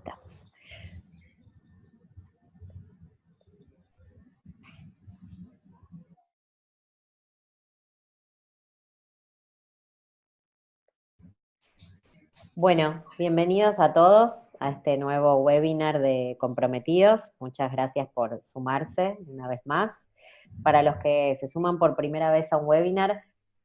estamos. Bueno, bienvenidos a todos a este nuevo webinar de Comprometidos. Muchas gracias por sumarse una vez más. Para los que se suman por primera vez a un webinar,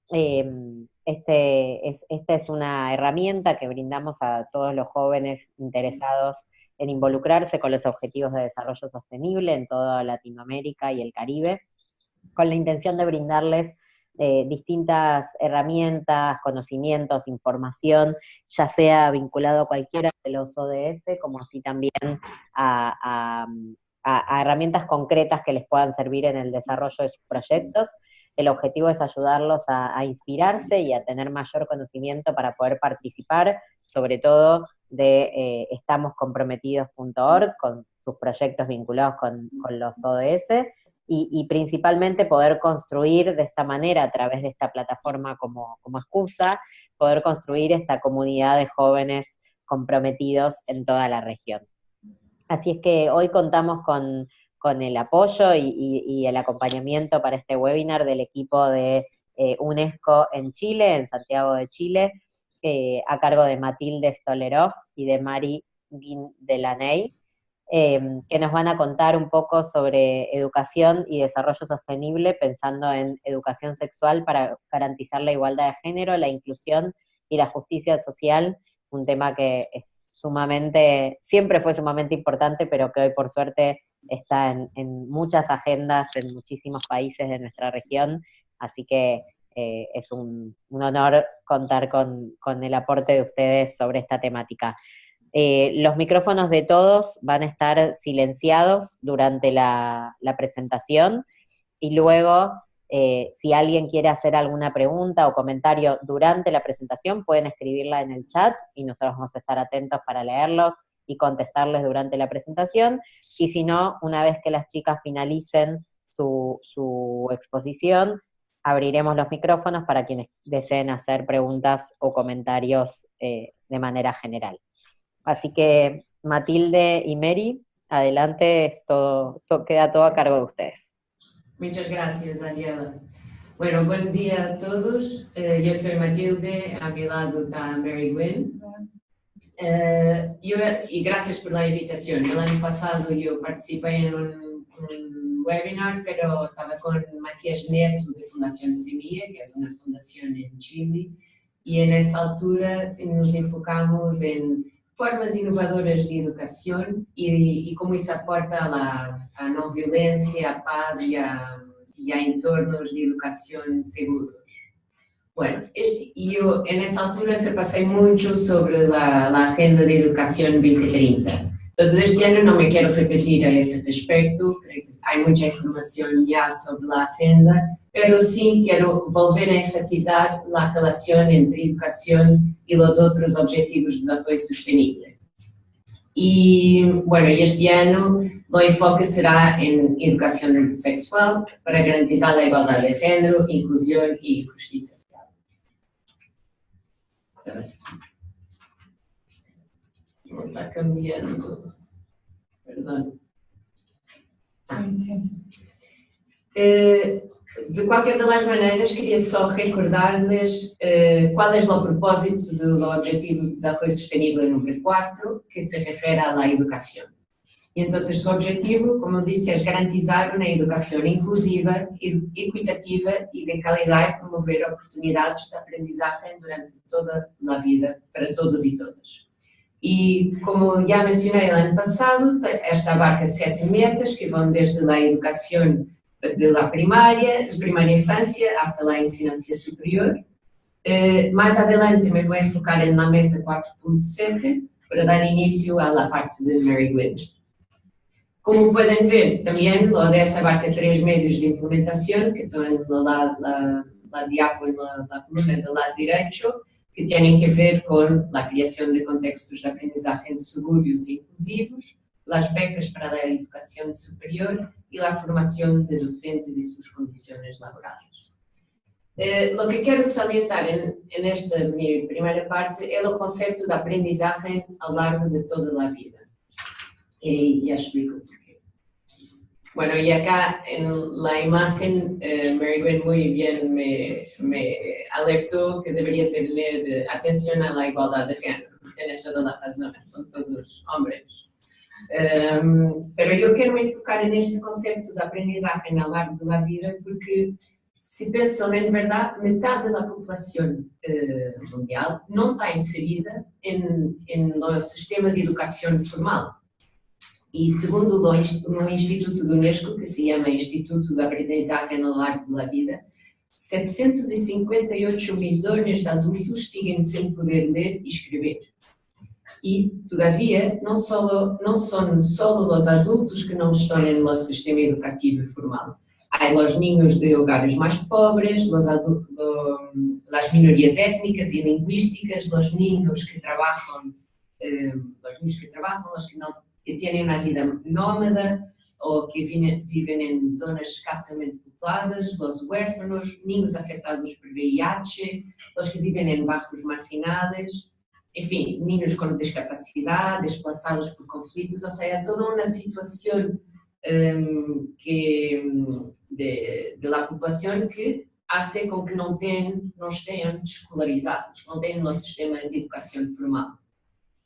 esta es una herramienta que brindamos a todos los jóvenes interesados en involucrarse con los objetivos de desarrollo sostenible en toda Latinoamérica y el Caribe, con la intención de brindarles distintas herramientas, conocimientos, información, ya sea vinculado a cualquiera de los ODS, como así también a herramientas concretas que les puedan servir en el desarrollo de sus proyectos. El objetivo es ayudarlos a inspirarse y a tener mayor conocimiento para poder participar, sobre todo de estamoscomprometidos.org, con sus proyectos vinculados con los ODS, y principalmente poder construir de esta manera, a través de esta plataforma como excusa, poder construir esta comunidad de jóvenes comprometidos en toda la región. Así es que hoy contamos con el apoyo y el acompañamiento para este webinar del equipo de UNESCO en Chile, en Santiago de Chile, a cargo de Matilde Stolleroff y de Mari Guin-Delaney, que nos van a contar un poco sobre educación y desarrollo sostenible, pensando en educación sexual para garantizar la igualdad de género, la inclusión y la justicia social, un tema que es siempre fue sumamente importante, pero que hoy por suerte está en muchas agendas, en muchísimos países de nuestra región, así que es un honor contar con el aporte de ustedes sobre esta temática. Los micrófonos de todos van a estar silenciados durante la presentación, y luego, si alguien quiere hacer alguna pregunta o comentario durante la presentación, pueden escribirla en el chat y nosotros vamos a estar atentos para leerlos y contestarles durante la presentación, y si no, una vez que las chicas finalicen su exposición, abriremos los micrófonos para quienes deseen hacer preguntas o comentarios de manera general. Así que Matilde y Mary, adelante, queda todo a cargo de ustedes. Muchas gracias, Daniela. Bueno, buen día a todos. Yo soy Matilde, a mi lado está Mary Gwyn. Y gracias por la invitación. El año pasado yo participé en un webinar, pero estaba con Matías Neto, de Fundación Semilla, que es una fundación en Chile, y en esa altura nos enfocamos en formas inovadoras de educación y cómo isso aporta a não violência, a paz y a entornos de educación seguros. Bueno, yo en esa altura repasé mucho sobre la Agenda de Educación 2030. Entonces, este año no me quiero repetir a ese respecto, hay mucha información ya sobre la agenda, pero sí quiero volver a enfatizar la relación entre educación y los otros objetivos de desarrollo sostenible. Y bueno, este año el enfoque será en educación sexual para garantizar la igualdad de género, inclusión y justicia social. Está cambiando, perdón. De qualquer das maneiras, queria só recordar-lhes qual é o propósito do Objetivo de Desenvolvimento Sustentável número 4, que se refere à educação. E então, su objetivo, como eu disse, é garantizar uma educação inclusiva, equitativa e de qualidade e promover oportunidades de aprendizagem durante toda a vida para todos e todas. E, como já mencionei no ano passado, esta abarca 7 metas que vão desde a educação de la primária infância, hasta la enseñanza superior. Mais adelante me vou enfocar na meta 4.7 para dar início à parte de Mary Gwyn. Como podem ver, também o ODS abarca 3 meios de implementação, que estão no lado diapo e na coluna do lado direito, que têm a ver com a criação de contextos de aprendizagem seguros e inclusivos, as becas para a educação superior e a formação de docentes e suas condições laborais. Lo que quero salientar nesta minha primeira parte é o conceito da aprendizagem ao largo de toda a vida. y ya explico por qué. Bueno, y acá en la imagen, Maribel muy bien me alertó que debería tener atención a la igualdad de género. Tienes toda la razón, son todos hombres. Pero yo quiero me enfocar en este concepto de aprendizaje ao largo da vida, porque se pensam, em verdade, metade da população mundial não está inserida no sistema de educação formal. E segundo um instituto do Unesco, que se chama Instituto de Aprendizagem ao Largo da Vida, 758 milhões de adultos siguen sem poder ler e escrever. E, todavia, não são só os adultos que não estão no nosso sistema educativo formal. Há os niños de hogares mais pobres, as minorias étnicas e linguísticas, os niños que trabalham, os que têm uma vida nómada ou que vivem em zonas escassamente populadas, os huérfanos, niños afetados por VIH, os que vivem em bairros marginados, enfim, niños com discapacidade, desplaçados por conflitos, ou seja, toda uma situação da população que hace com que não estejam escolarizados, não tenham no sistema de educação formal.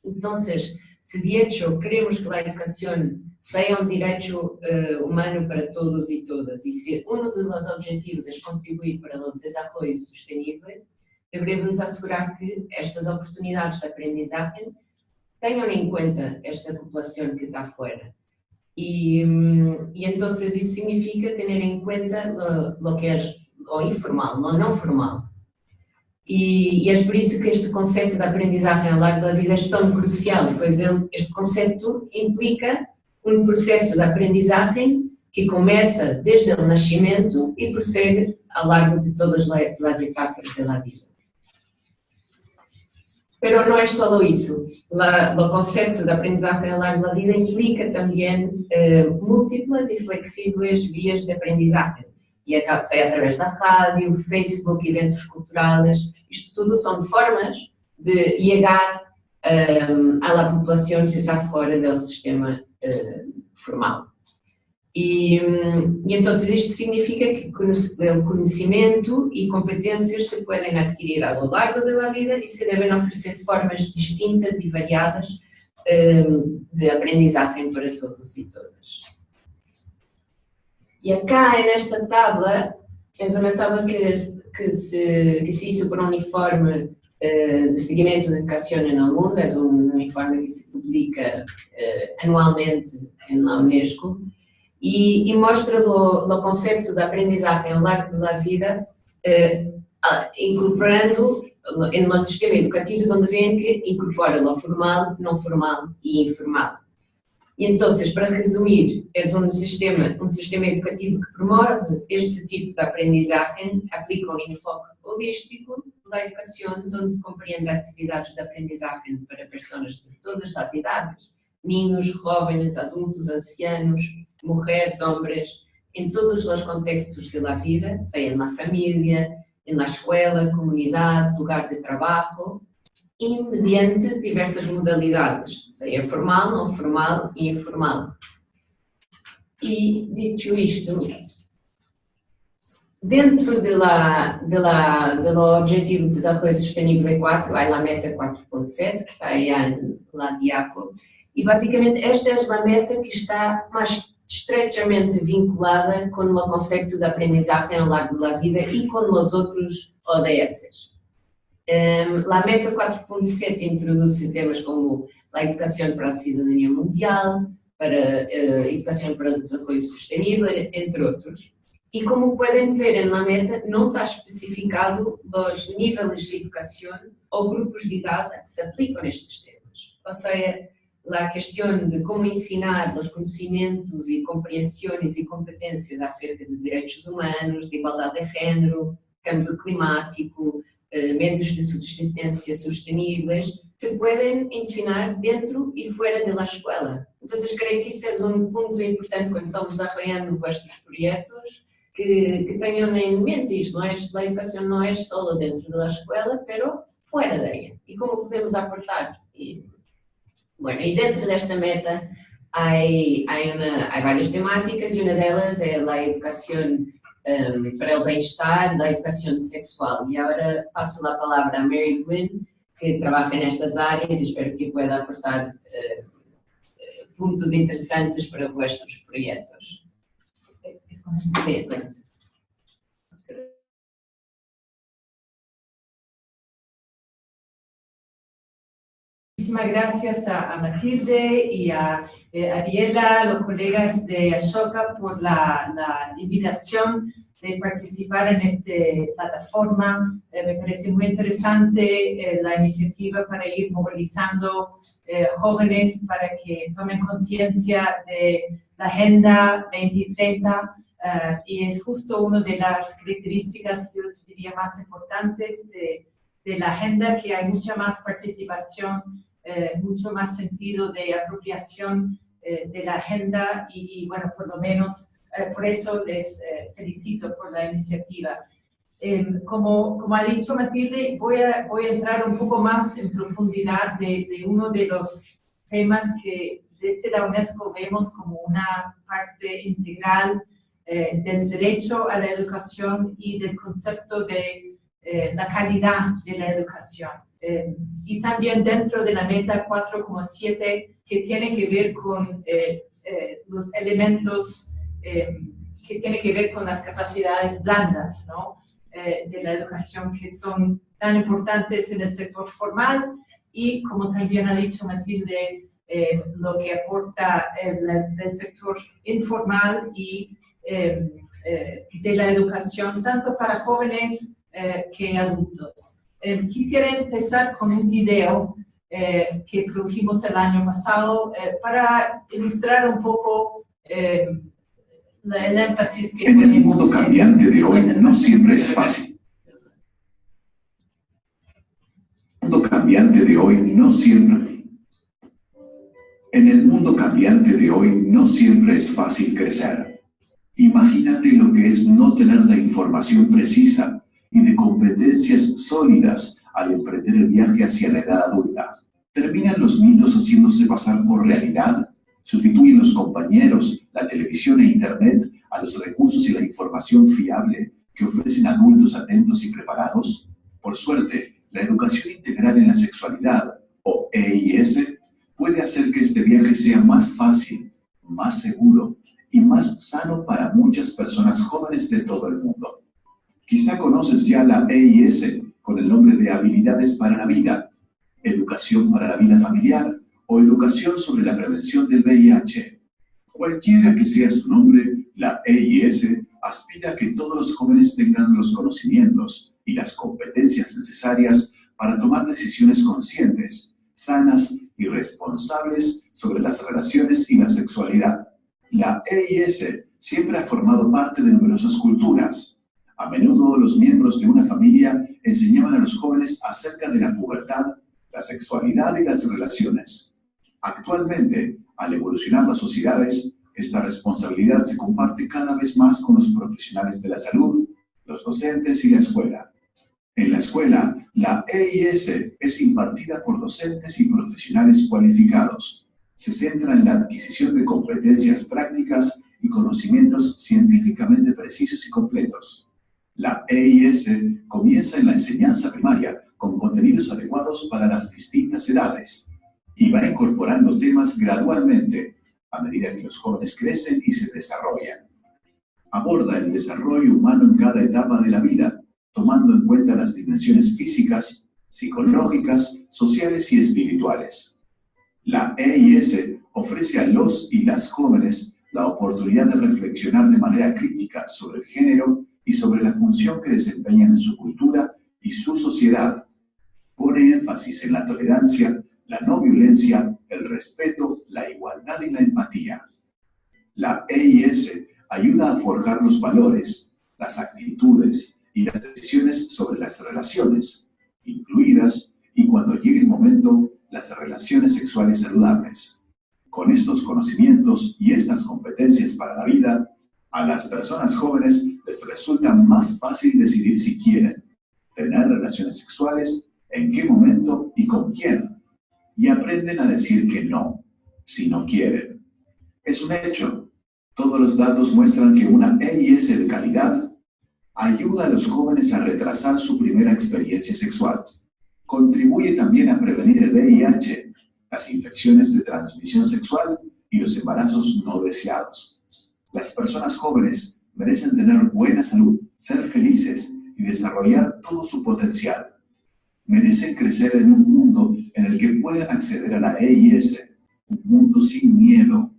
Então, se de hecho queremos que a educação seja um direito humano para todos e todas, e se um dos objetivos é contribuir para o desenvolvimento sustentável, deveríamos assegurar que estas oportunidades de aprendizagem tenham em conta esta população que está fora. E então isso significa ter em conta o que é o informal, o não formal. E é por isso que este conceito de aprendizagem ao largo da vida é tão crucial, pois este conceito implica um processo de aprendizagem que começa desde o nascimento e prossegue ao largo de todas as etapas da vida. Pero não é só isso. O conceito de aprendizagem ao largo da vida implica também múltiplas e flexíveis vias de aprendizagem. E seja através da rádio, Facebook, eventos culturais, isto tudo são formas de chegar à população que está fora do sistema formal. E então isto significa que o conhecimento e competências se podem adquirir ao largo da vida e se devem oferecer formas distintas e variadas de aprendizagem para todos e todas. E acá nesta tabla, é uma tabla que se hizo por um informe de seguimento de educação no mundo, é um informe que se publica anualmente na Unesco, e mostra o conceito de aprendizagem ao largo da vida, incorporando no nosso sistema educativo, onde vem que incorpora o formal, não formal e informal. E então, para resumir, é um sistema educativo que promove este tipo de aprendizagem, aplica um enfoque holístico da educação, onde compreende atividades de aprendizagem para pessoas de todas as idades, niños, jovens, adultos, ancianos, mulheres, homens, em todos os contextos da vida, seja na família, na escola, comunidade, lugar de trabalho, e mediante diversas modalidades, seja formal, não formal e informal. E, dito isto, dentro do Objetivo de Desenvolvimento Sustentável 4, há a meta 4.7, que está aí lá diapo, e basicamente esta é a meta que está mais estreitamente vinculada com o conceito de aprendizagem ao largo da vida e com os outros ODS. A meta 4.7 introduz temas como a educação para a cidadania mundial, para a educação para o desenvolvimento sustentável, entre outros. E como podem ver na meta, não está especificado os níveis de educação ou grupos de idade que se aplicam nestes temas. Ou seja, a questão de como ensinar os conhecimentos e compreensões e competências acerca de direitos humanos, de igualdade de género, câmbio climático, meios de subsistência sustentáveis, se podem ensinar dentro e fora da escola. Então, creio que isso é um ponto importante quando estamos apoiando vossos projetos, que tenham em mente isto, não é? A educação não é só dentro da escola, mas fora dela. E como podemos aportar? E dentro desta meta há várias temáticas e uma delas é a educação para o bem-estar, da educação sexual. E agora passo a palavra a Mary Glynn, que trabalha nestas áreas e espero que pueda aportar puntos interessantes para vuestros proyectos. Sí, pues. Muchísimas gracias a Matilde y a Ariela, los colegas de Ashoka, por la invitación de participar en esta plataforma. Me parece muy interesante la iniciativa para ir movilizando jóvenes para que tomen conciencia de la Agenda 2030 y es justo una de las características, yo diría, más importantes de la agenda, que hay mucha más participación, mucho más sentido de apropiación de la agenda y bueno, por lo menos por eso les felicito por la iniciativa. Como ha dicho Matilde, voy a entrar un poco más en profundidad de uno de los temas que desde la UNESCO vemos como una parte integral del derecho a la educación y del concepto de la calidad de la educación. Y también dentro de la meta 4,7, que tiene que ver con los elementos que tiene que ver con las capacidades blandas, ¿no? De la educación, que son tan importantes en el sector formal y, como también ha dicho Matilde, lo que aporta el sector informal y de la educación, tanto para jóvenes que adultos. Quisiera empezar con un video que produjimos el año pasado para ilustrar un poco el énfasis que en el mundo cambiante de hoy no siempre es fácil. En el mundo cambiante de hoy no siempre es fácil crecer. Imagínate lo que es no tener la información precisa y de competencias sólidas al emprender el viaje hacia la edad adulta. ¿Terminan los mitos haciéndose pasar por realidad? ¿Sustituyen los compañeros, la televisión e internet a los recursos y la información fiable que ofrecen adultos atentos y preparados? Por suerte, la educación integral en la sexualidad, o EIS, puede hacer que este viaje sea más fácil, más seguro y más sano para muchas personas jóvenes de todo el mundo. Quizá conoces ya la EIS con el nombre de Habilidades para la Vida, Educación para la Vida Familiar o Educación sobre la Prevención del VIH. Cualquiera que sea su nombre, la EIS aspira a que todos los jóvenes tengan los conocimientos y las competencias necesarias para tomar decisiones conscientes, sanas y responsables sobre las relaciones y la sexualidad. La EIS siempre ha formado parte de numerosas culturas. A menudo los miembros de una familia enseñaban a los jóvenes acerca de la pubertad, la sexualidad y las relaciones. Actualmente, al evolucionar las sociedades, esta responsabilidad se comparte cada vez más con los profesionales de la salud, los docentes y la escuela. En la escuela, la EIS es impartida por docentes y profesionales cualificados. Se centra en la adquisición de competencias prácticas y conocimientos científicamente precisos y completos. La EIS comienza en la enseñanza primaria con contenidos adecuados para las distintas edades y va incorporando temas gradualmente a medida que los jóvenes crecen y se desarrollan. Aborda el desarrollo humano en cada etapa de la vida, tomando en cuenta las dimensiones físicas, psicológicas, sociales y espirituales. La EIS ofrece a los y las jóvenes la oportunidad de reflexionar de manera crítica sobre el género y sobre la función que desempeñan en su cultura y su sociedad. Pone énfasis en la tolerancia, la no violencia, el respeto, la igualdad y la empatía. La EIS ayuda a forjar los valores, las actitudes y las decisiones sobre las relaciones, incluidas, y cuando llegue el momento, las relaciones sexuales saludables. Con estos conocimientos y estas competencias para la vida, a las personas jóvenes les resulta más fácil decidir si quieren tener relaciones sexuales, en qué momento y con quién. Y aprenden a decir que no, si no quieren. Es un hecho. Todos los datos muestran que una EIS de calidad ayuda a los jóvenes a retrasar su primera experiencia sexual. Contribuye también a prevenir el VIH, las infecciones de transmisión sexual y los embarazos no deseados. Las personas jóvenes merecen tener buena salud, ser felices y desarrollar todo su potencial. Merecen crecer en un mundo en el que puedan acceder a la EIS, un mundo sin miedo,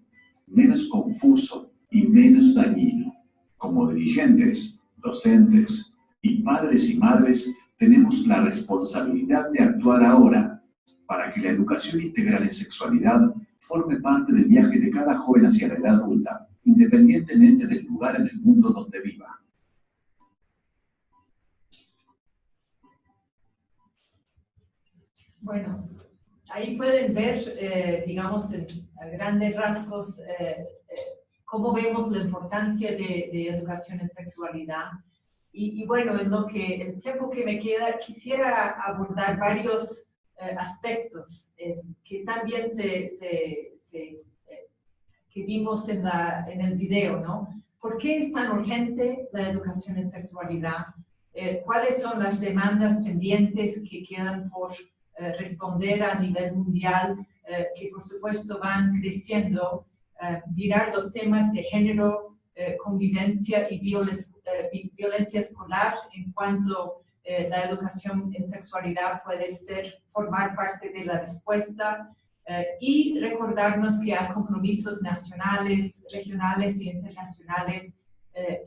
menos confuso y menos dañino. Como dirigentes, docentes y padres y madres, tenemos la responsabilidad de actuar ahora para que la educación integral en sexualidad forme parte del viaje de cada joven hacia la edad adulta, independientemente del lugar en el mundo donde viva. Bueno, ahí pueden ver, digamos, a grandes rasgos, cómo vemos la importancia de educación en sexualidad. Y bueno, en el tiempo que me queda, quisiera abordar varios aspectos que también que vimos en el video, ¿no? ¿Por qué es tan urgente la educación en sexualidad? ¿Cuáles son las demandas pendientes que quedan por responder a nivel mundial, que por supuesto van creciendo? Mirar los temas de género, convivencia y violencia escolar, en cuanto la educación en sexualidad puede formar parte de la respuesta, y recordarnos que hay compromisos nacionales, regionales e internacionales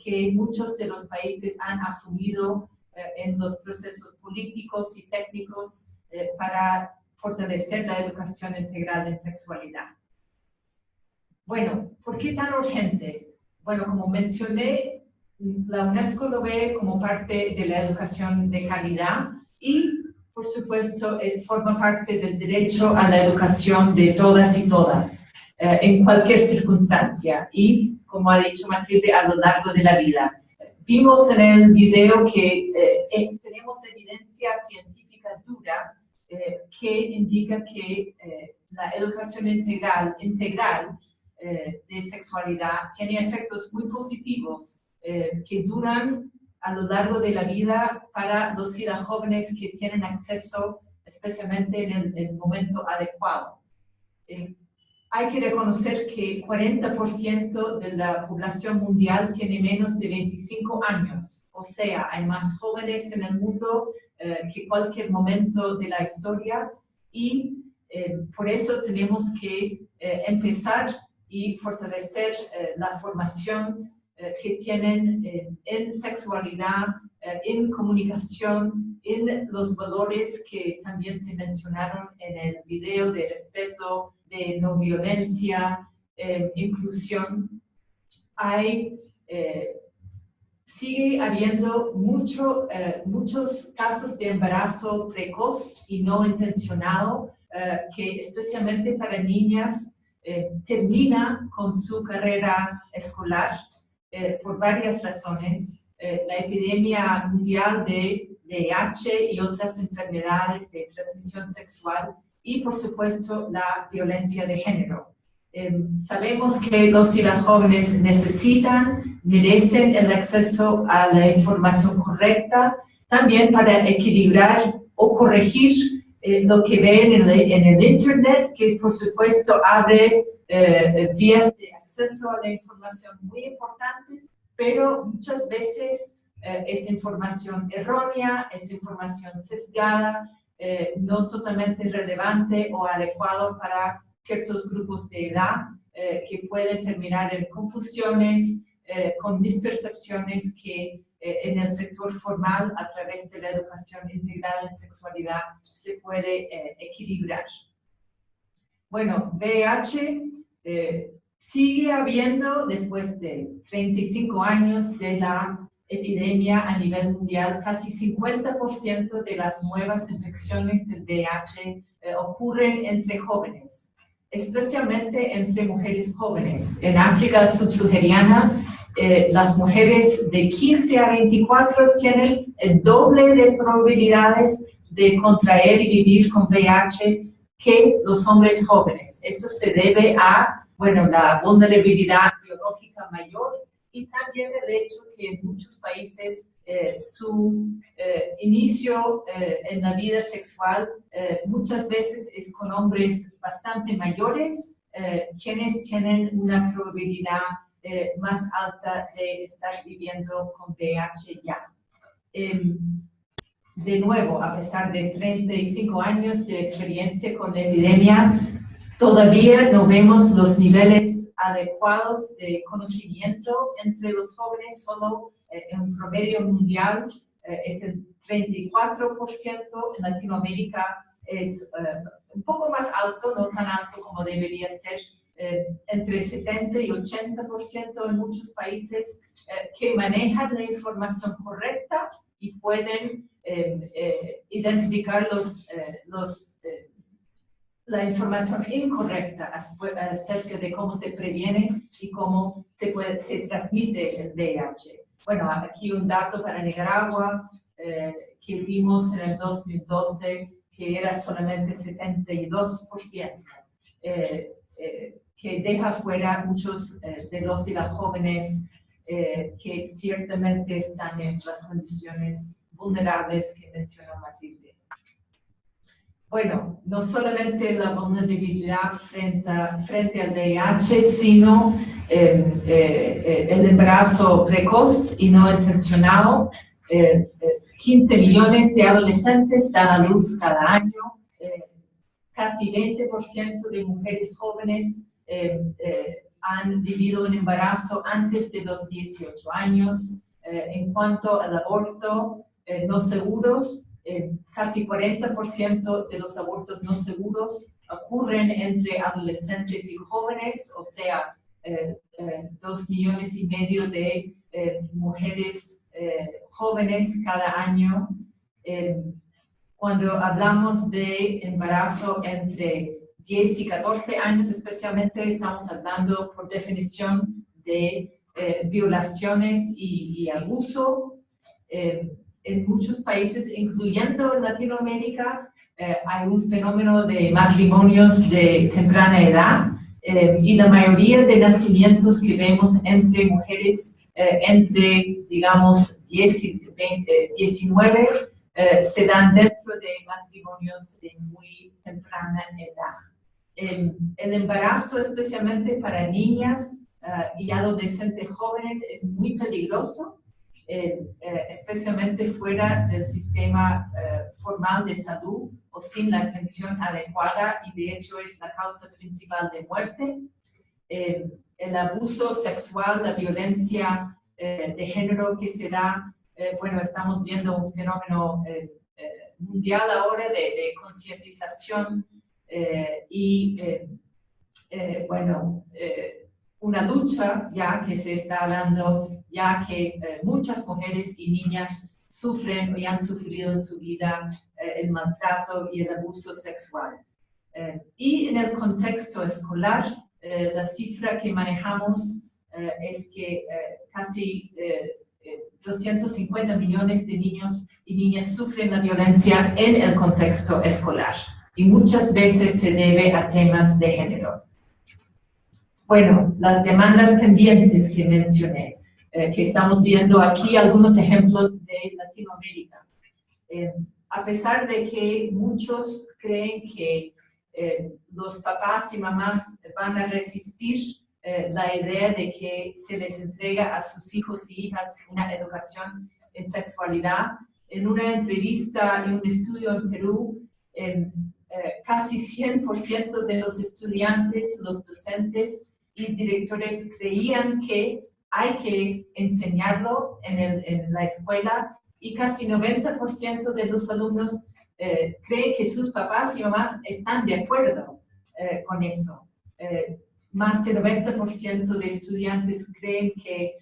que muchos de los países han asumido en los procesos políticos y técnicos para fortalecer la educación integral en sexualidad. Bueno, ¿por qué tan urgente? Bueno, como mencioné, la UNESCO lo ve como parte de la educación de calidad y, por supuesto, forma parte del derecho a la educación de todas y todas, en cualquier circunstancia y, como ha dicho Matilde, a lo largo de la vida. Vimos en el video que tenemos evidencia científica dura que indica que la educación integral de sexualidad tiene efectos muy positivos que duran a lo largo de la vida para los y las jóvenes que tienen acceso, especialmente en el momento adecuado. Hay que reconocer que 40% de la población mundial tiene menos de 25 años, o sea, hay más jóvenes en el mundo que cualquier momento de la historia y por eso tenemos que empezar y fortalecer la formación que tienen en sexualidad, en comunicación, en los valores que también se mencionaron en el video de respeto, de no violencia, inclusión. Sigue habiendo muchos casos de embarazo precoz y no intencionado, que especialmente para niñas termina con su carrera escolar por varias razones. La epidemia mundial de VIH y otras enfermedades de transmisión sexual y, por supuesto, la violencia de género. Sabemos que los y las jóvenes merecen el acceso a la información correcta, también para equilibrar o corregir lo que ven en el Internet, que por supuesto abre vías de acceso a la información muy importantes, pero muchas veces es información errónea, es información sesgada, no totalmente relevante o adecuado para ciertos grupos de edad, que pueden terminar en confusiones, con mispercepciones que en el sector formal, a través de la educación integral en sexualidad, se puede equilibrar. Bueno, VIH sigue habiendo, después de 35 años de la epidemia a nivel mundial, casi 50% de las nuevas infecciones del VIH ocurren entre jóvenes, especialmente entre mujeres jóvenes. En África subsahariana, las mujeres de 15 a 24 tienen el doble de probabilidades de contraer y vivir con VIH que los hombres jóvenes. Esto se debe a bueno, la vulnerabilidad biológica mayor y también el hecho que en muchos países su inicio en la vida sexual muchas veces es con hombres bastante mayores, quienes tienen una probabilidad más alta de estar viviendo con VIH ya. De nuevo, a pesar de 35 años de experiencia con la epidemia, todavía no vemos los niveles adecuados de conocimiento entre los jóvenes. Solo en un promedio mundial es el 34%, en Latinoamérica es un poco más alto, no tan alto como debería ser, entre 70 y 80% en muchos países que manejan la información correcta y pueden identificar la información incorrecta acerca de cómo se previene y cómo se transmite el VIH. Bueno, aquí un dato para Nicaragua que vimos en el 2012 que era solamente 72%, que deja fuera muchos de los y las jóvenes que ciertamente están en las condiciones vulnerables que mencionó Matilde. Bueno, no solamente la vulnerabilidad frente al VIH, sino el embarazo precoz y no intencionado. 15 millones de adolescentes dan a luz cada año. Casi 20% de mujeres jóvenes han vivido un embarazo antes de los 18 años. En cuanto al aborto no seguros, casi 40% de los abortos no seguros ocurren entre adolescentes y jóvenes, o sea, 2,5 millones de mujeres jóvenes cada año. Cuando hablamos de embarazo entre 10 y 14 años especialmente, estamos hablando por definición de violaciones y abuso. En muchos países, incluyendo en Latinoamérica, hay un fenómeno de matrimonios de temprana edad y la mayoría de nacimientos que vemos entre mujeres entre, digamos, 10 y 19 se dan dentro de matrimonios de muy temprana edad. El embarazo, especialmente para niñas y adolescentes jóvenes, es muy peligroso, especialmente fuera del sistema formal de salud o sin la atención adecuada, y de hecho es la causa principal de muerte. El abuso sexual, la violencia de género que se da, bueno, estamos viendo un fenómeno mundial ahora de concientización y, bueno, una lucha ya que se está dando, ya que muchas mujeres y niñas sufren y han sufrido en su vida el maltrato y el abuso sexual. Y en el contexto escolar, la cifra que manejamos es que casi 250 millones de niños y niñas sufren la violencia en el contexto escolar, y muchas veces se debe a temas de género. Bueno, las demandas pendientes que mencioné, que estamos viendo aquí algunos ejemplos de Latinoamérica. A pesar de que muchos creen que los papás y mamás van a resistir la idea de que se les entrega a sus hijos y hijas una educación en sexualidad, en una entrevista y un estudio en Perú, casi 100% de los estudiantes, los docentes y directores creían que hay que enseñarlo en la escuela, y casi 90% de los alumnos creen que sus papás y mamás están de acuerdo con eso. Más del 90% de estudiantes creen que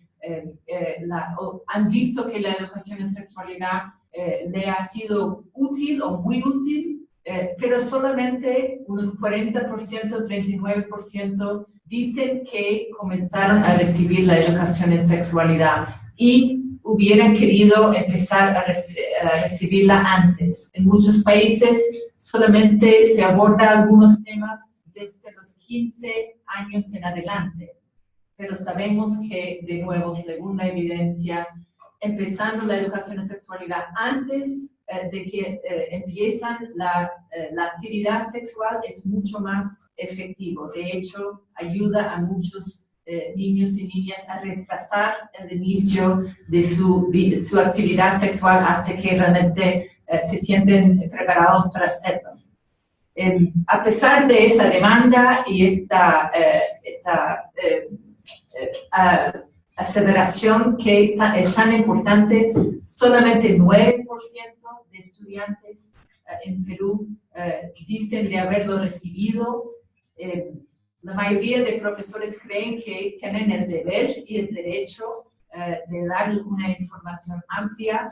han visto que la educación en sexualidad le ha sido útil o muy útil, pero solamente unos 40%, 39% dicen que comenzaron a recibir la educación en sexualidad y hubieran querido empezar a recibirla antes. En muchos países solamente se aborda algunos temas desde los 15 años en adelante. Pero sabemos que, de nuevo, según la evidencia, empezando la educación en sexualidad antes de que empiezan la actividad sexual es mucho más efectivo. De hecho, ayuda a muchos niños y niñas a retrasar el inicio de su actividad sexual hasta que realmente se sienten preparados para hacerlo. A pesar de esa demanda y esta aseveración que es tan importante, solamente 9% de estudiantes en Perú dicen de haberlo recibido. La mayoría de profesores creen que tienen el deber y el derecho de dar una información amplia,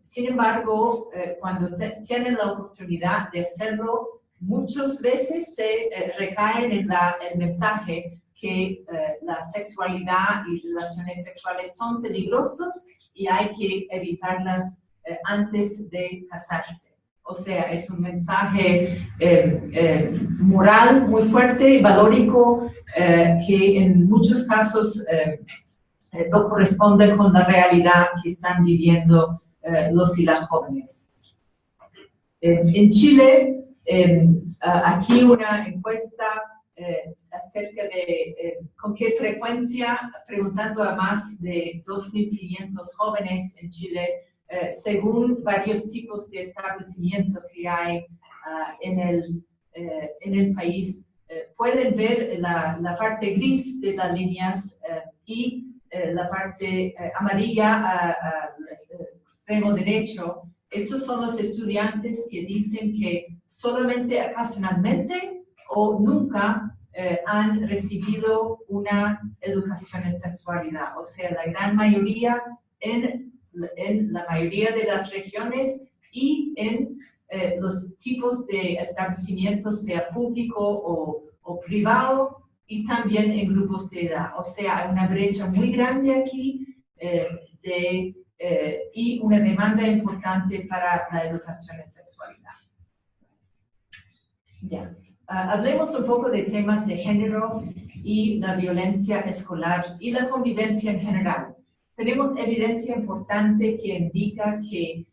sin embargo, cuando tienen la oportunidad de hacerlo, muchas veces se recaen en el mensaje que la sexualidad y relaciones sexuales son peligrosos y hay que evitarlas antes de casarse. O sea, es un mensaje moral muy fuerte, valórico, que en muchos casos no corresponde con la realidad que están viviendo los y las jóvenes. En Chile, aquí una encuesta acerca de con qué frecuencia, preguntando a más de 2.500 jóvenes en Chile, según varios tipos de establecimiento que hay en el país, pueden ver la parte gris de las líneas y la parte amarilla al extremo derecho. Estos son los estudiantes que dicen que solamente ocasionalmente o nunca han recibido una educación en sexualidad. O sea, la gran mayoría en la mayoría de las regiones y en los tipos de establecimientos, sea público o privado, y también en grupos de edad. O sea, hay una brecha muy grande aquí y una demanda importante para la educación en sexualidad. Ya. Hablemos un poco de temas de género y la violencia escolar y la convivencia en general. Tenemos evidencia importante que indica que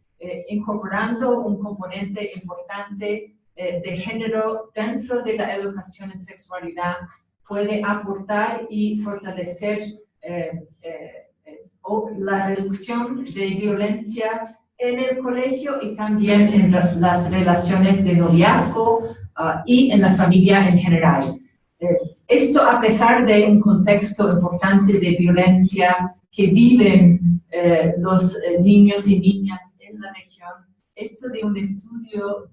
incorporando un componente importante de género dentro de la educación en sexualidad puede aportar y fortalecer la reducción de violencia en el colegio y también en las relaciones de noviazgo y en la familia en general. Esto a pesar de un contexto importante de violencia que viven los niños y niñas en la región. Esto de un estudio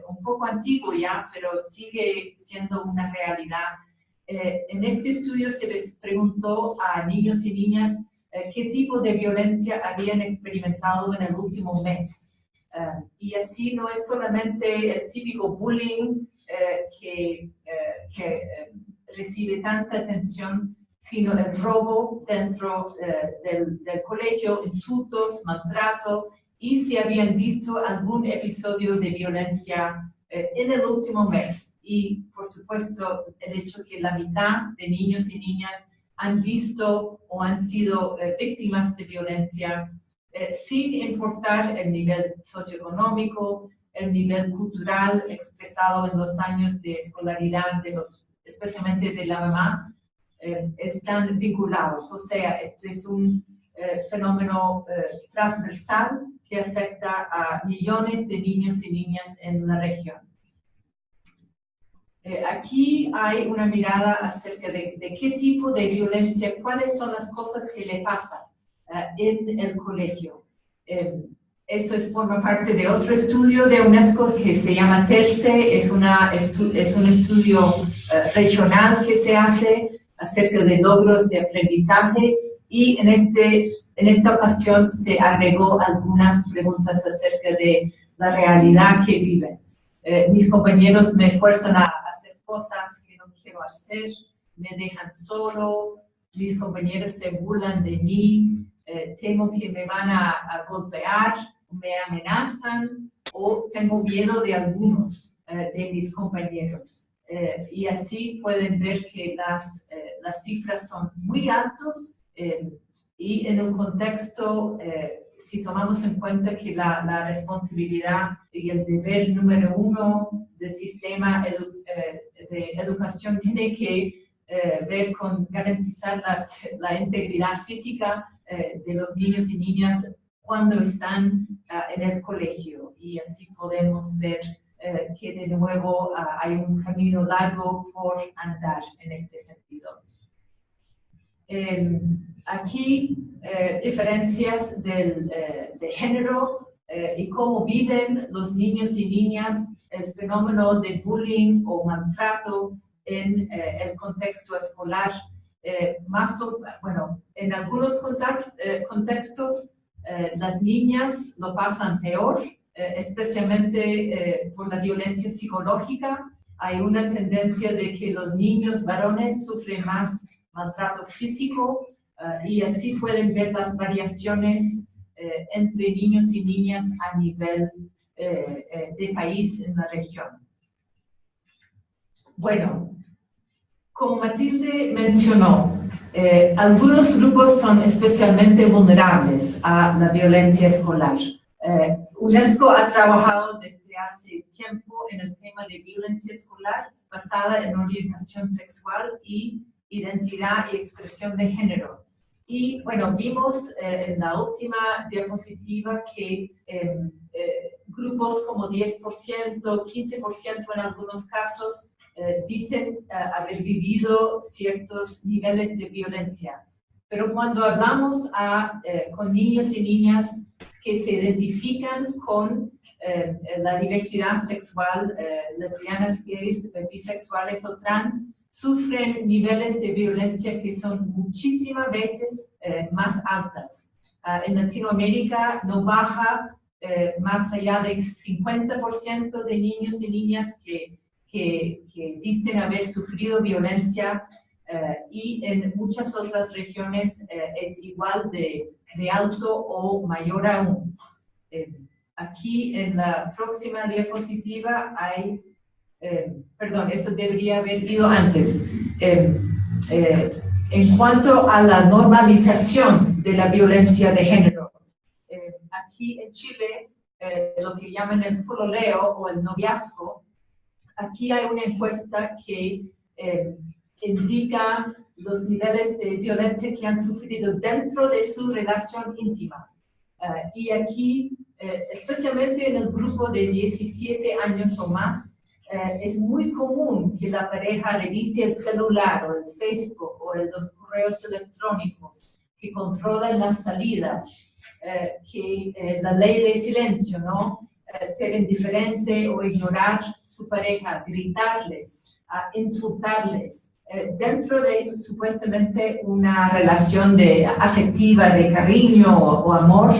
un poco antiguo ya, pero sigue siendo una realidad. En este estudio se les preguntó a niños y niñas qué tipo de violencia habían experimentado en el último mes. Y así no es solamente el típico bullying que recibe tanta atención, sino el robo dentro del colegio, insultos, maltrato, y si habían visto algún episodio de violencia en el último mes. Y, por supuesto, el hecho que la mitad de niños y niñas han visto o han sido víctimas de violencia, sin importar el nivel socioeconómico, el nivel cultural expresado en los años de escolaridad, especialmente de la mamá, están vinculados. O sea, esto es un fenómeno transversal que afecta a millones de niños y niñas en la región. Aquí hay una mirada acerca de qué tipo de violencia, cuáles son las cosas que le pasan en el colegio. Eso forma parte de otro estudio de UNESCO que se llama TELCE, es un estudio regional que se hace acerca de logros de aprendizaje, y en esta ocasión se agregó algunas preguntas acerca de la realidad que viven. Mis compañeros me fuerzan a hacer cosas que no quiero hacer, me dejan solo, mis compañeros se burlan de mí, temo que me van a golpear, me amenazan o tengo miedo de algunos de mis compañeros. Y así pueden ver que las cifras son muy altas y en un contexto, si tomamos en cuenta que la responsabilidad y el deber número uno del sistema de educación tiene que ver con garantizar la integridad física de los niños y niñas cuando están en el colegio. Y así podemos ver que de nuevo hay un camino largo por andar en este sentido. Aquí diferencias de género y cómo viven los niños y niñas el fenómeno de bullying o maltrato en el contexto escolar. Bueno, en algunos contextos las niñas lo pasan peor, especialmente por la violencia psicológica. Hay una tendencia de que los niños varones sufren más maltrato físico y así pueden ver las variaciones entre niños y niñas a nivel de país en la región. Bueno, como Matilde mencionó, algunos grupos son especialmente vulnerables a la violencia escolar. UNESCO ha trabajado desde hace tiempo en el tema de violencia escolar basada en orientación sexual y identidad y expresión de género. Y bueno, vimos en la última diapositiva que grupos como 10%, 15% en algunos casos dicen haber vivido ciertos niveles de violencia. Pero cuando hablamos con niños y niñas que se identifican con la diversidad sexual, lesbianas, gays, bisexuales o trans, sufren niveles de violencia que son muchísimas veces más altas. En Latinoamérica no baja más allá del 50% de niños y niñas que dicen haber sufrido violencia y en muchas otras regiones es igual de alto o mayor aún. Aquí en la próxima diapositiva hay, perdón, eso debería haber ido antes. En cuanto a la normalización de la violencia de género, aquí en Chile, lo que llaman el pololeo o el noviazgo, aquí hay una encuesta que indica los niveles de violencia que han sufrido dentro de su relación íntima. Y aquí, especialmente en el grupo de 17 años o más, es muy común que la pareja revise el celular o el Facebook o los correos electrónicos, que controlan las salidas, que la ley de silencio, ¿no? Ser indiferente o ignorar su pareja, gritarles, insultarles, dentro de supuestamente una relación afectiva, de cariño o amor,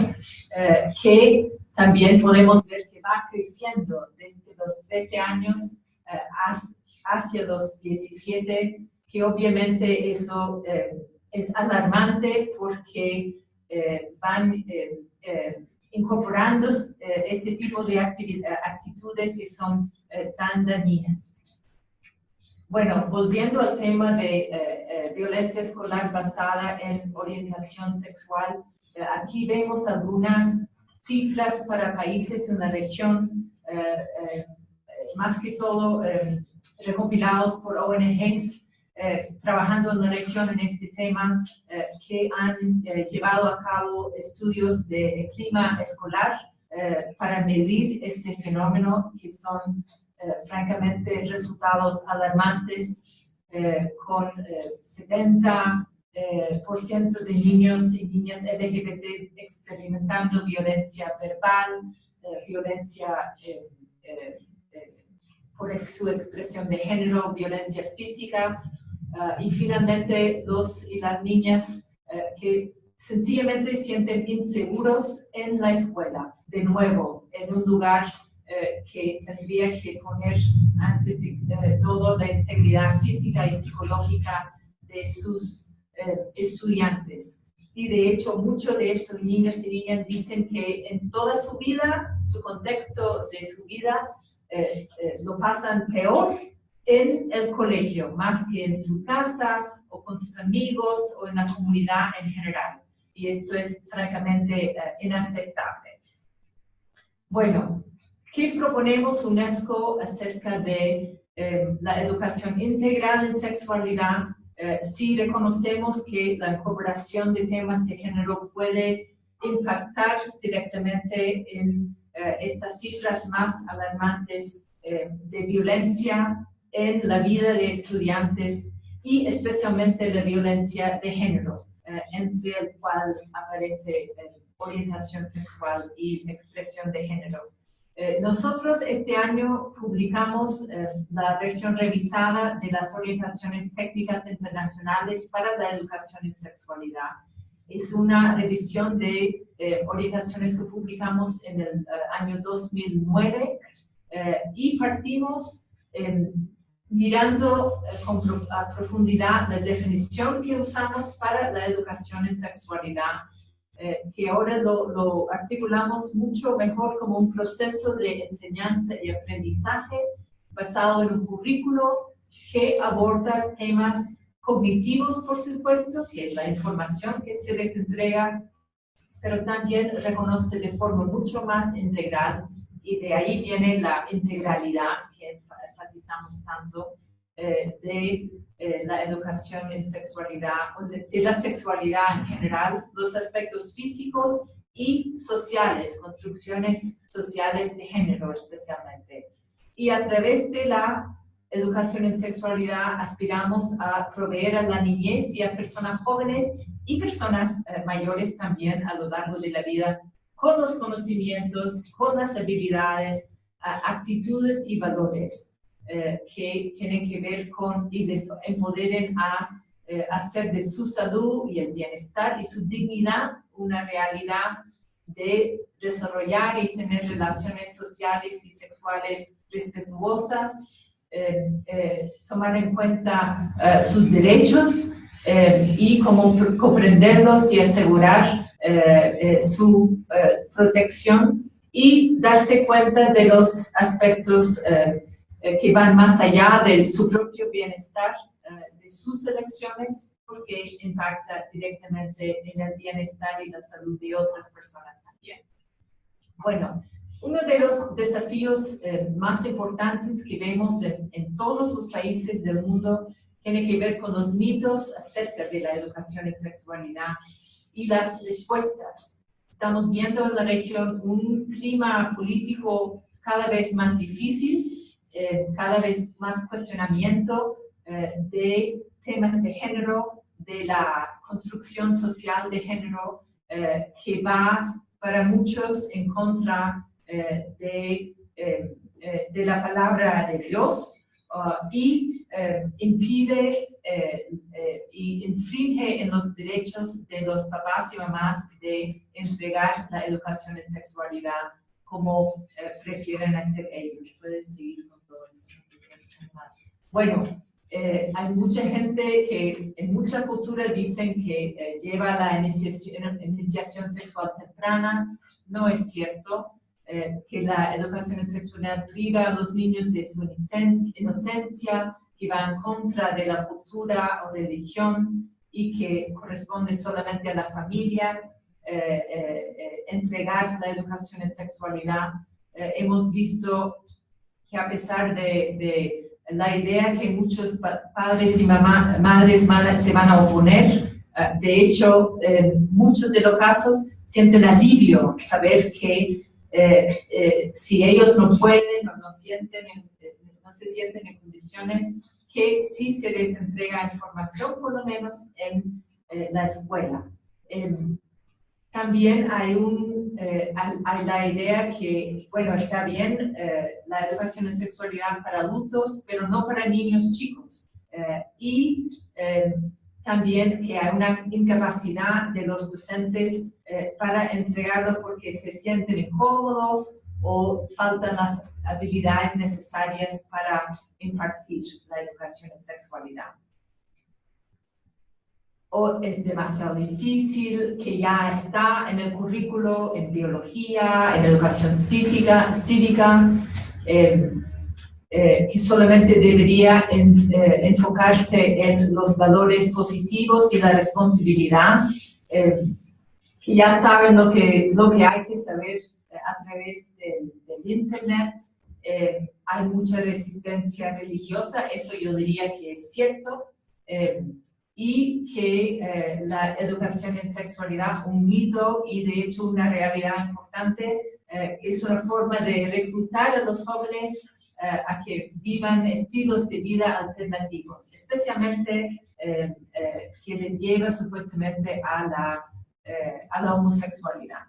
que también podemos ver que va creciendo desde los 13 años hacia los 17, que obviamente eso es alarmante porque van incorporando este tipo de actitudes que son tan dañinas. Bueno, volviendo al tema de violencia escolar basada en orientación sexual, aquí vemos algunas cifras para países en la región, más que todo recopilados por ONGs trabajando en la región en este tema, que han llevado a cabo estudios de clima escolar para medir este fenómeno, que son francamente resultados alarmantes, con 70% de niños y niñas LGBT experimentando violencia verbal, violencia por su expresión de género, violencia física, y finalmente los y las niñas que sencillamente sienten inseguros en la escuela, de nuevo, en un lugar que tendría que poner antes de todo la integridad física y psicológica de sus estudiantes. Y de hecho, muchos de estos niños y niñas dicen que en toda su vida, su contexto de su vida, lo pasan peor en el colegio, más que en su casa o con sus amigos o en la comunidad en general. Y esto es francamente inaceptable. Bueno, ¿qué proponemos UNESCO acerca de la educación integral en sexualidad? Sí reconocemos que la incorporación de temas de género puede impactar directamente en estas cifras más alarmantes de violencia en la vida de estudiantes y especialmente la violencia de género, entre el cual aparece orientación sexual y expresión de género. Nosotros este año publicamos la versión revisada de las orientaciones técnicas internacionales para la educación en sexualidad. Es una revisión de orientaciones que publicamos en el año 2009 y partimos mirando a profundidad la definición que usamos para la educación en sexualidad, que ahora lo articulamos mucho mejor como un proceso de enseñanza y aprendizaje basado en un currículo que aborda temas cognitivos, por supuesto, que es la información que se les entrega, pero también reconoce de forma mucho más integral, y de ahí viene la integralidad que enfatizamos tanto de la educación en sexualidad, de la sexualidad en general, los aspectos físicos y sociales, construcciones sociales de género especialmente. Y a través de la educación en sexualidad aspiramos a proveer a la niñez y a personas jóvenes y personas mayores también a lo largo de la vida con los conocimientos, con las habilidades, actitudes y valores que tienen que ver con y les empoderen a hacer de su salud y el bienestar y su dignidad una realidad de desarrollar y tener relaciones sociales y sexuales respetuosas, tomar en cuenta sus derechos y cómo comprenderlos y asegurar su protección y darse cuenta de los aspectos que van más allá de su propio bienestar, de sus elecciones, porque impacta directamente en el bienestar y la salud de otras personas también. Bueno, uno de los desafíos más importantes que vemos en todos los países del mundo tiene que ver con los mitos acerca de la educación en sexualidad y las respuestas. Estamos viendo en la región un clima político cada vez más difícil, cada vez más cuestionamiento de temas de género, de la construcción social de género, que va para muchos en contra de la palabra de Dios y impide y infringe en los derechos de los papás y mamás de entregar la educación en sexualidad como prefieren hacer ellos. Puedes seguir con todo esto. Bueno, hay mucha gente que en mucha cultura dicen que lleva la iniciación sexual temprana. No es cierto. Que la educación en sexualidad priva a los niños de su inocencia, que va en contra de la cultura o religión y que corresponde solamente a la familia entregar la educación en sexualidad. Hemos visto que a pesar de la idea que muchos padres y madres se van a oponer, de hecho, en muchos de los casos sienten alivio saber que si ellos no pueden o no se sienten en condiciones, que sí se les entrega información, por lo menos en la escuela. También hay la idea que, bueno, está bien la educación en sexualidad para adultos, pero no para niños chicos. También que hay una incapacidad de los docentes para entregarlo porque se sienten incómodos o faltan las habilidades necesarias para impartir la educación en sexualidad. o es demasiado difícil, que ya está en el currículo, en biología, en educación cívica, que solamente debería enfocarse en los valores positivos y la responsabilidad, que ya saben lo que hay que saber a través del Internet. Hay mucha resistencia religiosa, eso yo diría que es cierto, y que la educación en sexualidad, un mito y de hecho una realidad importante, es una forma de reclutar a los jóvenes a que vivan estilos de vida alternativos, especialmente que les lleva supuestamente a la homosexualidad.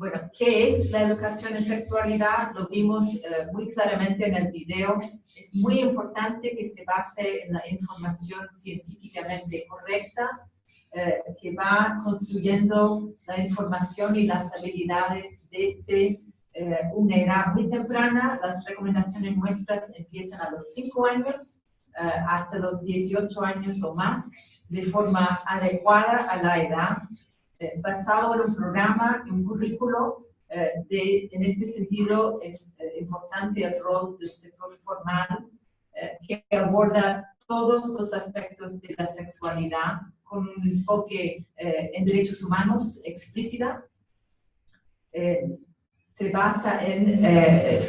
Bueno, ¿qué es la educación en sexualidad? Lo vimos muy claramente en el video. Es muy importante que se base en la información científicamente correcta, que va construyendo la información y las habilidades desde una edad muy temprana. Las recomendaciones nuestras empiezan a los 5 años hasta los 18 años o más, de forma adecuada a la edad, basado en un programa y un currículo. En este sentido es importante el rol del sector formal, que aborda todos los aspectos de la sexualidad con un enfoque en derechos humanos explícita. Se basa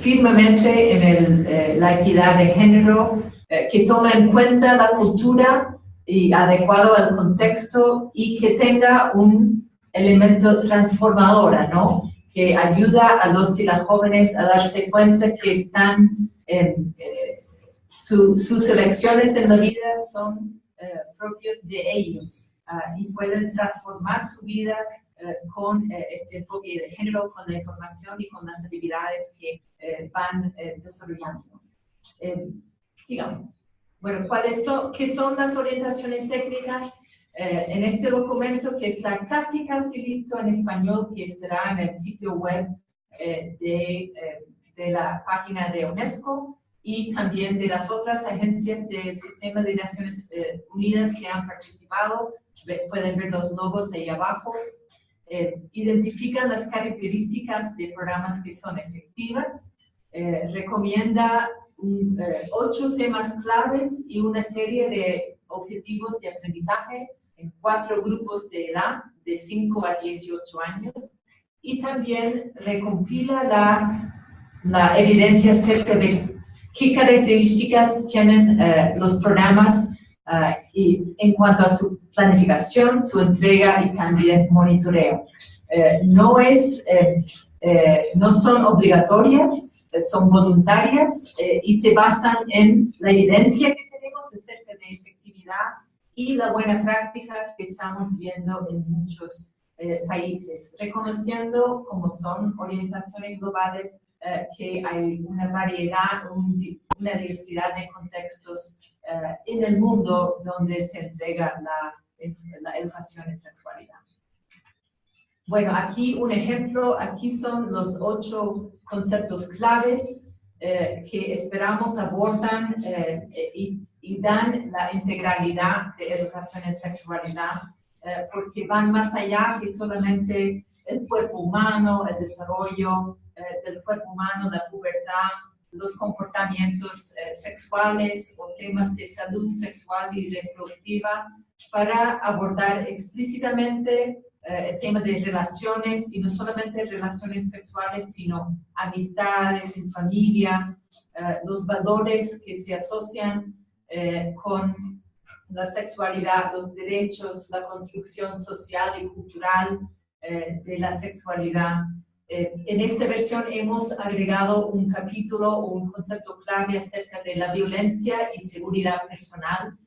firmemente en la equidad de género, que toma en cuenta la cultura y adecuado al contexto y que tenga un elemento transformador, ¿no? Que ayuda a los y las jóvenes a darse cuenta que están sus elecciones en la vida son propias de ellos y pueden transformar sus vidas con este enfoque de género, con la información y con las habilidades que van desarrollando. Sigamos. Bueno, ¿qué son las orientaciones técnicas? En este documento que está casi listo en español, que estará en el sitio web de la página de UNESCO y también de las otras agencias del Sistema de Naciones Unidas que han participado. Pueden ver los logos ahí abajo. Identifican las características de programas que son efectivas. Recomienda 8 temas claves y una serie de objetivos de aprendizaje en 4 grupos de edad, de 5 a 18 años, y también recompila la evidencia acerca de qué características tienen los programas y en cuanto a su planificación, su entrega y también monitoreo. No son obligatorias, son voluntarias y se basan en la evidencia que tenemos acerca de efectividad y la buena práctica que estamos viendo en muchos países, reconociendo como son orientaciones globales que hay una variedad, una diversidad de contextos en el mundo donde se entrega la educación en sexualidad. Bueno, aquí un ejemplo, aquí son los 8 conceptos claves que esperamos abordan y dan la integralidad de educación en sexualidad, porque van más allá que solamente el cuerpo humano, el desarrollo del cuerpo humano, la pubertad, los comportamientos sexuales o temas de salud sexual y reproductiva, para abordar explícitamente el tema de relaciones, y no solamente relaciones sexuales, sino amistades, en familia, los valores que se asocian con la sexualidad, los derechos, la construcción social y cultural de la sexualidad. En esta versión hemos agregado un capítulo o un concepto clave acerca de la violencia y seguridad personal.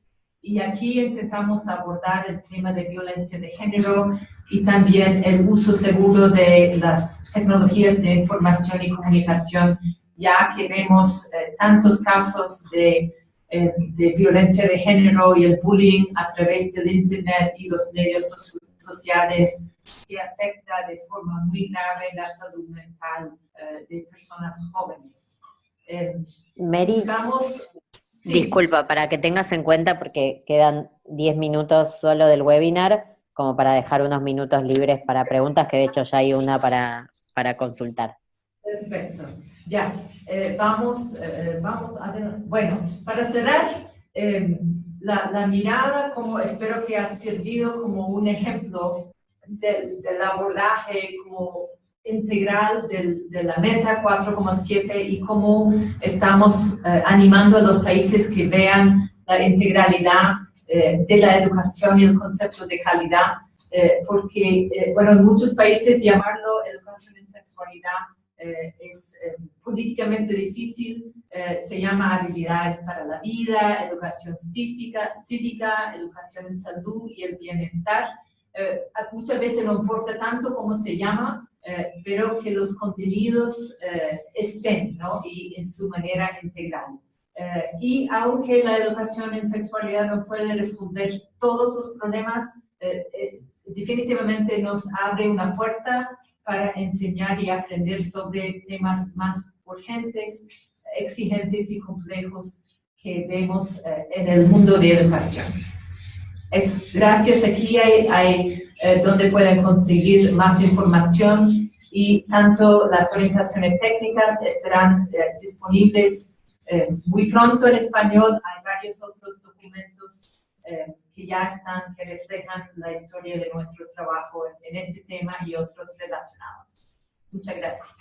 Y aquí intentamos abordar el tema de violencia de género y también el uso seguro de las tecnologías de información y comunicación, ya que vemos tantos casos de violencia de género y el bullying a través del Internet y los medios sociales, que afecta de forma muy grave la salud mental de personas jóvenes. Mary, Sí. Disculpa, para que tengas en cuenta, porque quedan 10 minutos solo del webinar, como para dejar unos minutos libres para preguntas, que de hecho ya hay una para consultar. Perfecto. Ya, vamos a... Bueno, para cerrar, la mirada, como espero que ha servido como un ejemplo del abordaje como integral de la meta 4,7 y cómo estamos animando a los países que vean la integralidad de la educación y el concepto de calidad, porque, bueno, en muchos países llamarlo educación en sexualidad es políticamente difícil, se llama habilidades para la vida, educación cívica, educación en salud y el bienestar. Muchas veces no importa tanto cómo se llama, pero que los contenidos estén, ¿no? Y en su manera integral. Y aunque la educación en sexualidad no puede resolver todos los problemas, definitivamente nos abre una puerta para enseñar y aprender sobre temas más urgentes, exigentes y complejos que vemos en el mundo de educación. Gracias, aquí hay donde pueden conseguir más información y tanto las orientaciones técnicas estarán disponibles muy pronto en español. Hay varios otros documentos que ya están, que reflejan la historia de nuestro trabajo en este tema y otros relacionados. Muchas gracias.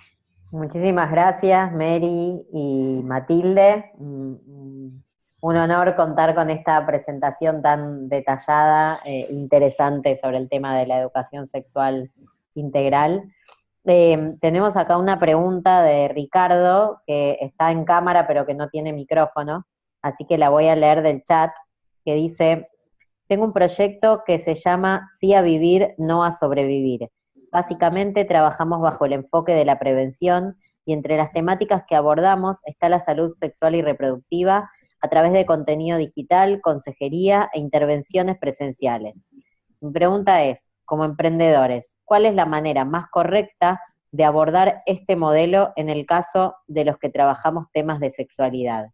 Muchísimas gracias, Mary y Matilde. Un honor contar con esta presentación tan detallada, interesante sobre el tema de la educación sexual integral. Tenemos acá una pregunta de Ricardo, que está en cámara pero que no tiene micrófono, así que la voy a leer del chat, que dice: tengo un proyecto que se llama Sí a Vivir, No a Sobrevivir. Básicamente trabajamos bajo el enfoque de la prevención y entre las temáticas que abordamos está la salud sexual y reproductiva a través de contenido digital, consejería e intervenciones presenciales. Mi pregunta es, como emprendedores, ¿cuál es la manera más correcta de abordar este modelo en el caso de los que trabajamos temas de sexualidad?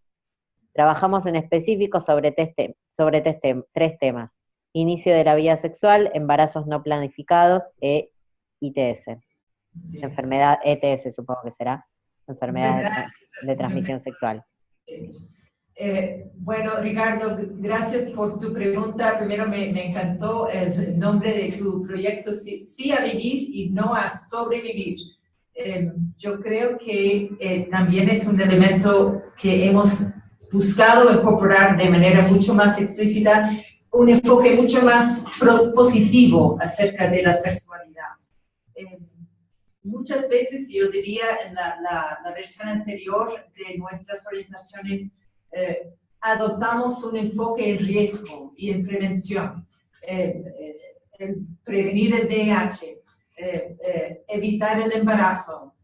Trabajamos en específico sobre tres temas: inicio de la vida sexual, embarazos no planificados e ITS. Enfermedad, ETS supongo que será, enfermedad de transmisión sexual. Bueno, Ricardo, gracias por tu pregunta. Primero me encantó el nombre de tu proyecto, Sí a Vivir y No a Sobrevivir. Yo creo que también es un elemento que hemos buscado incorporar de manera mucho más explícita, un enfoque mucho más positivo acerca de la sexualidad. Muchas veces, yo diría, en la versión anterior de nuestras orientaciones, adoptamos un enfoque en riesgo y en prevención, en prevenir el VIH, evitar el embarazo,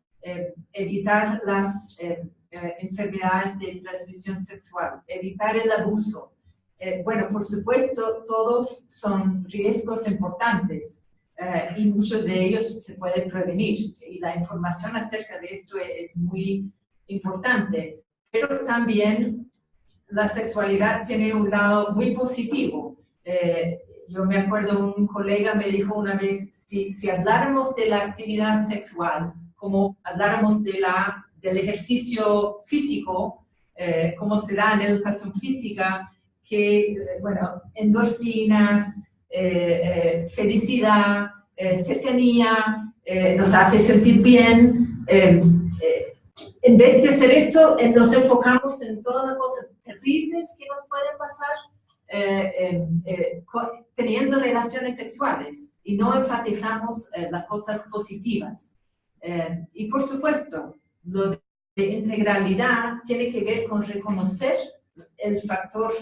evitar las enfermedades de transmisión sexual, evitar el abuso. Bueno, por supuesto, todos son riesgos importantes y muchos de ellos se pueden prevenir y la información acerca de esto es muy importante, pero también la sexualidad tiene un lado muy positivo. Yo me acuerdo, un colega me dijo una vez, si habláramos de la actividad sexual como habláramos del ejercicio físico, como se da en educación física, que, bueno, endorfinas, felicidad, cercanía, nos hace sentir bien. En vez de hacer esto, nos enfocamos en todas las cosas terribles que nos pueden pasar teniendo relaciones sexuales y no enfatizamos las cosas positivas. Y por supuesto, lo de integralidad tiene que ver con reconocer el factor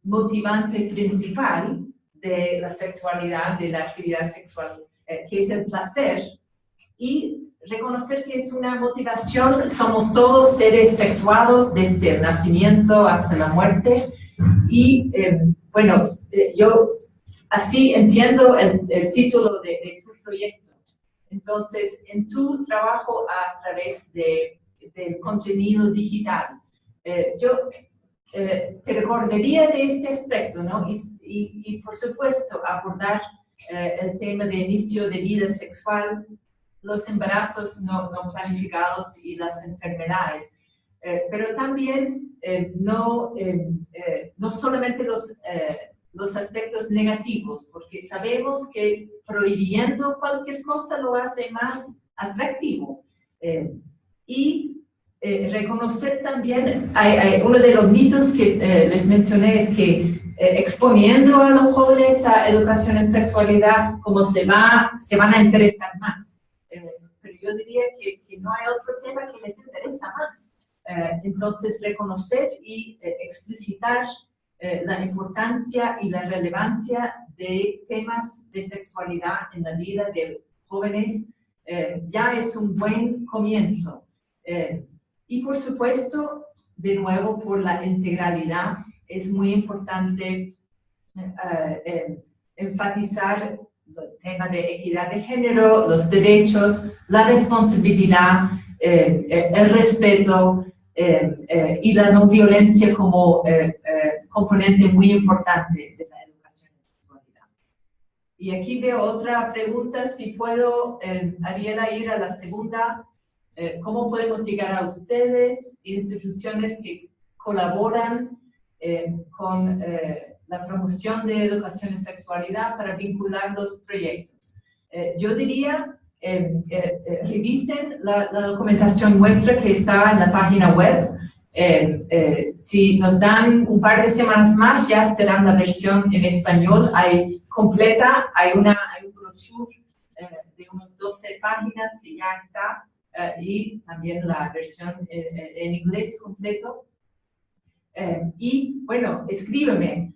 motivante principal de la sexualidad, de la actividad sexual, que es el placer, y reconocer que es una motivación. Somos todos seres sexuados desde el nacimiento hasta la muerte, y bueno, yo así entiendo el título de tu proyecto. Entonces, en tu trabajo a través del contenido digital, yo te recordaría de este aspecto, ¿no? Y por supuesto, abordar el tema de inicio de vida sexual, los embarazos no planificados y las enfermedades. Pero también no solamente los aspectos negativos, porque sabemos que prohibiendo cualquier cosa lo hace más atractivo. Reconocer también, uno de los mitos que les mencioné es que exponiendo a los jóvenes a educación en sexualidad, como se van a interesar más. Pero yo diría que no hay otro tema que les interesa más. Entonces, reconocer y explicitar la importancia y la relevancia de temas de sexualidad en la vida de jóvenes ya es un buen comienzo. Y por supuesto, de nuevo, por la integralidad, es muy importante enfatizar el tema de equidad de género, los derechos, la responsabilidad, el respeto y la no violencia como componente muy importante de la educación en sexualidad. Y aquí veo otra pregunta, si puedo, Ariela, ir a la segunda. ¿Cómo podemos llegar a ustedes, instituciones que colaboran con la promoción de educación en sexualidad para vincular los proyectos? Yo diría, revisen la documentación nuestra que está en la página web. Si nos dan un par de semanas más, ya estará la versión en español. Hay completa, hay un brochure de unos 12 páginas que ya está. Y también la versión en inglés completo. Y bueno, escribe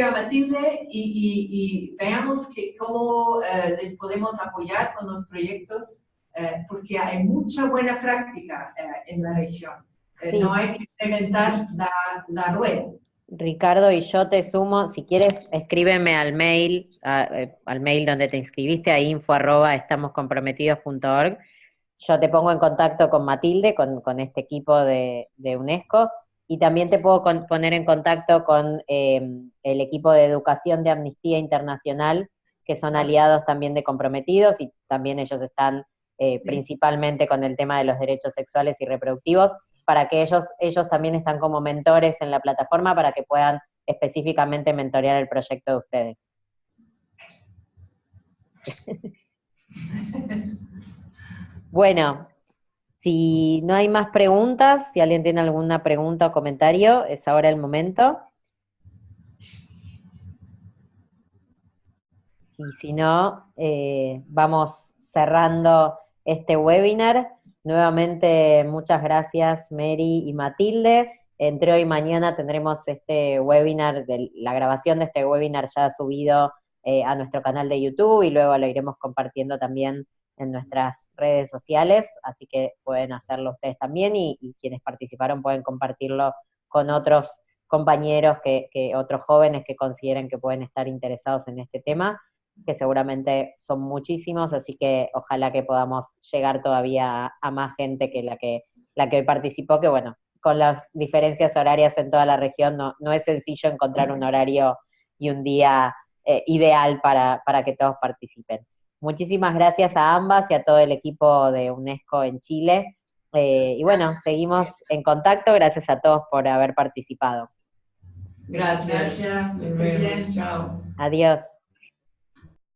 a Matilde y veamos cómo les podemos apoyar con los proyectos, porque hay mucha buena práctica en la región. Sí. No hay que inventar la rueda. Ricardo, y yo te sumo, si quieres, escríbeme al mail donde te inscribiste, a info@estamoscomprometidos.org. Yo te pongo en contacto con Matilde, con este equipo de UNESCO, y también te puedo poner en contacto con el equipo de educación de Amnistía Internacional, que son aliados también de Comprometidos, y también ellos están principalmente con el tema de los derechos sexuales y reproductivos, para que ellos también están como mentores en la plataforma para que puedan específicamente mentorear el proyecto de ustedes. Bueno, si no hay más preguntas, si alguien tiene alguna pregunta o comentario, es ahora el momento. Y si no, vamos cerrando este webinar. Nuevamente, muchas gracias, Mary y Matilde. Entre hoy y mañana tendremos este webinar, la grabación de este webinar ya subido a nuestro canal de YouTube, y luego lo iremos compartiendo también en nuestras redes sociales, así que pueden hacerlo ustedes también, y quienes participaron pueden compartirlo con otros compañeros, otros jóvenes que consideren que pueden estar interesados en este tema, que seguramente son muchísimos, así que ojalá que podamos llegar todavía a más gente que la que hoy participó, que bueno, con las diferencias horarias en toda la región no es sencillo encontrar un horario y un día ideal para que todos participen. Muchísimas gracias a ambas y a todo el equipo de UNESCO en Chile. Y bueno, seguimos en contacto. Gracias a todos por haber participado. Gracias. Gracias. Nos vemos. Chao. Adiós.